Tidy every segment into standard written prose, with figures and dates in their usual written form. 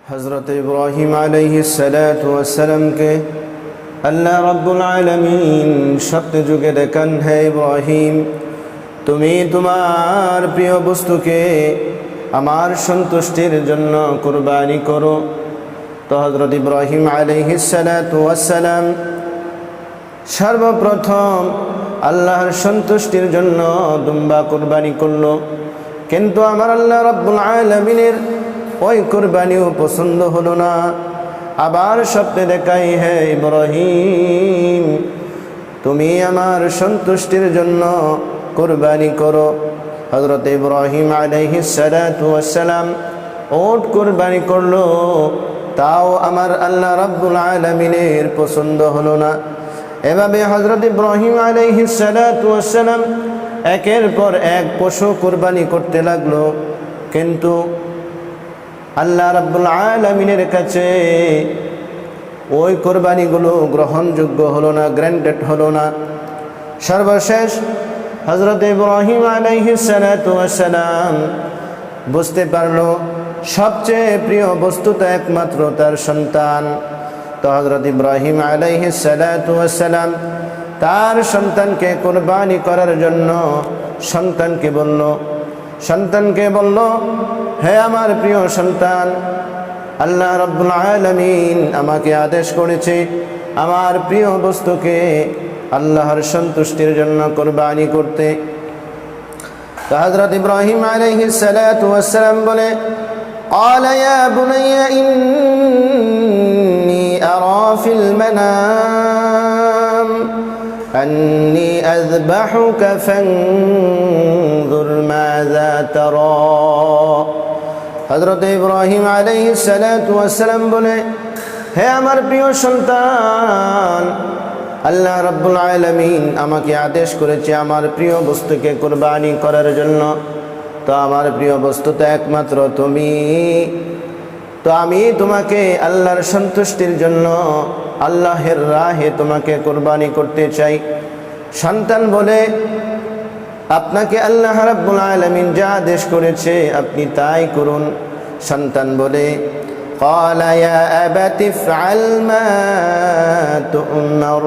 हज़रत इब्राहीम अलैहिस्सलाम के अल्लाह रब्बुल आलमीन सत्य जुगे देखान है इब्राहीम তুমি তোমার প্রিয় বস্তুকে আমার সন্তুষ্টির জন্য কুরবানি করো। তো হযরত ইব্রাহিম আলাইহিসসালাম সর্বপ্রথম আল্লাহর সন্তুষ্টির জন্য দুম্বা কুরবানি করলো, কিন্তু আমার আল্লাহ রাব্বুল আলামিনের ওই কুরবানিও পছন্দ হলো না। আবার স্বপ্নে দেখাই, হে ইব্রাহিম তুমি আমার সন্তুষ্টির জন্য কুরবানি করো। হযরত ইব্রাহিম আলাইহিসসালাম ওট কুরবানি করলো, তাও আমার আল্লাহ রাব্বুল আলামিনের পছন্দ হলো না। এভাবে হযরত ইব্রাহিম আলাইহিসসালাম একের পর এক পশু কুরবানি করতে লাগলো, কিন্তু আল্লাহ রাব্বুল আলামিনের কাছে ওই কুরবানিগুলো গ্রহণযোগ্য হলো না, গ্র্যান্টেড হলো না। সর্বশেষ হযরত ইব্রাহিম আলাইহিসসালাম বুঝতে পারলো সবচেয়ে প্রিয় বস্তু তো একমাত্র তার সন্তান। তো হযরত ইব্রাহিম আলাইহিসসালাম তার সন্তানকে কুরবানি করার জন্য সন্তানকে বলল, হে আমার প্রিয় সন্তান, আল্লাহ রাব্বুল আলামিন আমাকে আদেশ করেছে আমার প্রিয় বস্তুকে আল্লাহর সন্তুষ্টির জন্য কুরবানি করতে। তো হযরত ইব্রাহিম আলাইহিসসালাম বলে, قال يا بني إني أرى في المنام أني أذبحك فانظر ماذا ترى। হযরত ইব্রাহিম আলাইহিসসালাম বলে, হে আমার প্রিয় সন্তান, আল্লাহ রাব্বুল আলামিন আমাকে আদেশ করেছে আমার প্রিয় বস্তুকে কুরবানি করার জন্য। তো আমার প্রিয় বস্তু তো একমাত্র তুমি, তো আমি তোমাকে আল্লাহর সন্তুষ্টির জন্য আল্লাহর রাহে তোমাকে কুরবানি করতে চাই। সন্তান বলে, আপনাকে আল্লাহ রাব্বুল আলামিন যা আদেশ করেছে আপনি তাই করুন। সন্তান বলে, قال يا أبت افعل ما تؤمر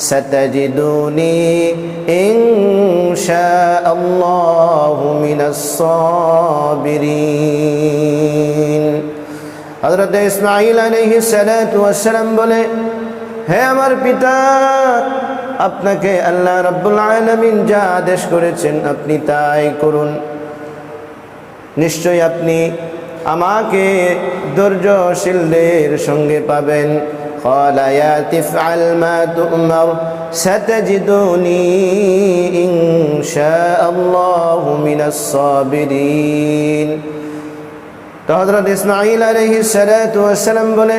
ستجدني إن شاء الله من الصابرين। হযরত ইসমাঈল আলাইহিসসালাম বলে, হে আমার পিতা, আপনাকে আল্লাহ রাব্বুল আলামিন যা আদেশ করেছেন আপনি তাই করুন, নিশ্চয়ই আপনি আমাকে ধৈর্যশীলদের সঙ্গে পাবেন। قال يا تفعل ما تؤمر ستجدني إن شاء الله من الصابرين। তো হযরত ইসমাঈল আলাইহিসসালাম বলে,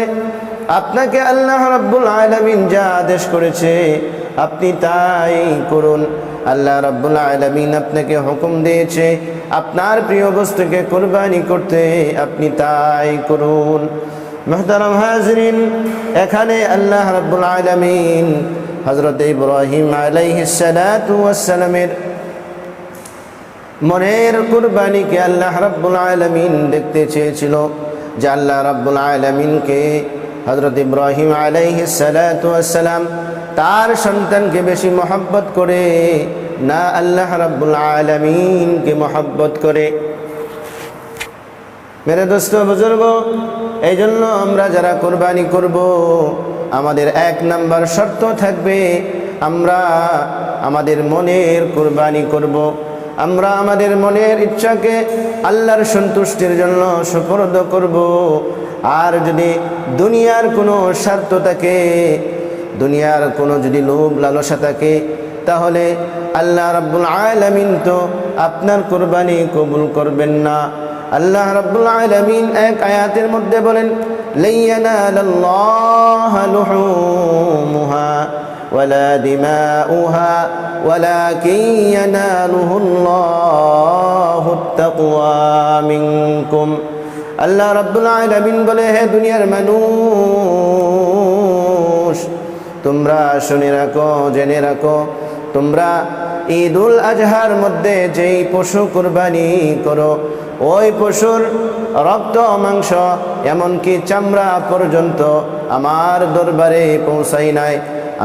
আপনাকে আল্লাহ রাব্বুল আলামিন যা আদেশ করেছে আপনি তাই করুন। আল্লাহ রাব্বুল আলামিন আপনাকে হুকুম দিয়েছে আপনার প্রিয় বস্তুকে কুরবানি করতে, আপনি তাই করুন। মুহতারাম হাজরিন, এখানে আল্লাহ রাব্বুল আলামিন হযরত ইব্রাহিম আলাইহিসসালামের মনের কুরবানিকে আল্লাহ রাব্বুল আলামিন দেখতে চেয়েছিল, যে আল্লাহ রাব্বুল আলামিনকে হযরত ইব্রাহিম আলাইহিসসালাম তার সন্তানকে বেশি মহব্বত করে না আল্লাহ রাব্বুল আলামিনকে মহব্বত করে। মেরে দোস্ত বুজুর্গ, এই জন্য আমরা যারা কুরবানি করব আমাদের 1 নাম্বার শর্ত থাকবে, আমরা আমাদের মনের কুরবানি করব। আমরা আমাদের মনের ইচ্ছাকে আল্লাহর সন্তুষ্টির জন্য সুপর্দ করব। আর যদি দুনিয়ার কোনো স্বার্থ থাকে, দুনিয়ার কোনো যদি লোভ লালসা থাকে, তাহলে আল্লাহ রাব্বুল আলামিন তো আপনার কুরবানি কবুল করবেন না। আল্লাহ রাব্বুল আলামিন এক আয়াতের মধ্যে বলেন, লাইয়ানালাল্লাহু লুহুমুহা ওয়ালা দিমাউহা ওয়ালাকিন ইয়ানালুহুল্লাহুত তাকওয়া মিনকুম। আল্লাহ রাব্বুল আলামিন বলে, হে দুনিয়ার মানুষ, তোমরা শুনে রাখো, জেনে রাখো, তোমরা ঈদুল আজহার মধ্যে যেই পশু কুরবানি করো ওই পশুর রক্ত মাংস এমনকি চামড়া পর্যন্ত আমার দরবারে পৌঁছাই নাই।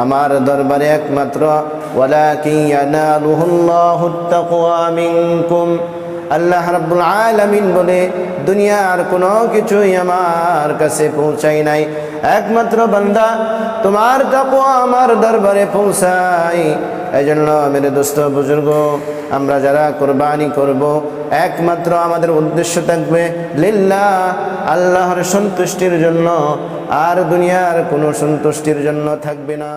আমার দরবারে একমাত্র ওয়ালাকিন ইয়ানালুহুল্লাহুত তাকওয়া মিনকুম, আল্লাহ রাব্বুল আলামিন বলে দুনিয়ার কোনো কিছুই আমার কাছে পৌঁছাই নাই, একমাত্র বান্দা তোমার তাকওয়া আমার দরবারে পৌঁছাই। এই জন্য মেরে দোস্ত বুজুর্গ, আমরা যারা কোরবানি করব একমাত্র আমাদের উদ্দেশ্য থাকবে লিল্লাহ, আল্লাহর সন্তুষ্টির জন্য, আর দুনিয়ার কোনো সন্তুষ্টির জন্য থাকবে না।